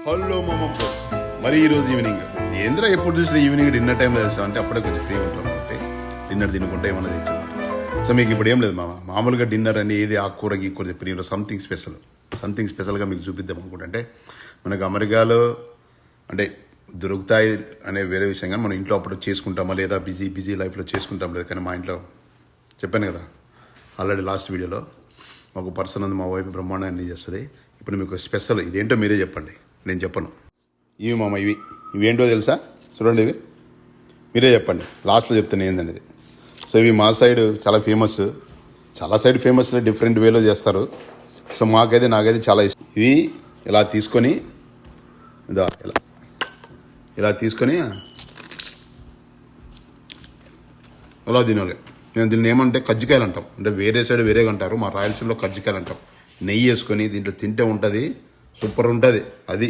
Hello మామ bus మరి ఈరోజు ఈవినింగ్ ఏంద్రా ఎప్పుడు చూసిన ఈవినింగ్ డిన్నర్ టైంలో చేస్తాం అంటే అప్పుడే కొంచెం ఫ్రీగా ఉంటాం కాబట్టి డిన్నర్ తినుకుంటే ఏమన్నా తెచ్చామంట. సో మీకు ఇప్పుడు ఏం లేదు మామూలుగా డిన్నర్ అని ఏది ఆకుకూర గీకూర చెప్పి ఈరోజు సంథింగ్ స్పెషల్గా మీకు చూపిద్దాం అనుకుంటే మనకు అమెరికాలో అంటే దొరుకుతాయి అనే వేరే విషయం కానీ మనం ఇంట్లో అప్పుడు చేసుకుంటామా లేదా బిజీ లైఫ్లో చేసుకుంటాం లేదు. కానీ మా ఇంట్లో చెప్పాను కదా ఆల్రెడీ లాస్ట్ వీడియోలో మాకు పర్సన్ ఉంది, మా వైపు బ్రహ్మాండాన్ని చేస్తుంది. ఇప్పుడు మీకు స్పెషల్ ఇదేంటో మీరే చెప్పండి, నేను చెప్పను. ఇవి మామ ఇవేంటో తెలుసా? చూడండి, ఇవి మీరే చెప్పండి, లాస్ట్లో చెప్తాను ఏందనేది. సో ఇవి మా సైడ్ చాలా ఫేమస్ డిఫరెంట్ వేలో చేస్తారు. సో నాకైతే చాలా ఇష్టం. ఇవి ఇలా తీసుకొని ఇలా తీసుకొని అలా తినాలి. నేను దీన్ని ఏమంటే కజ్జికాయలు అంటాం, అంటే వేరే సైడ్ వేరేగా అంటారు, మా రాయలసీమలో కజ్జికాయలు అంటాం. నెయ్యి వేసుకొని దీంట్లో తింటే ఉంటుంది, సూపర్ ఉంటుంది అది.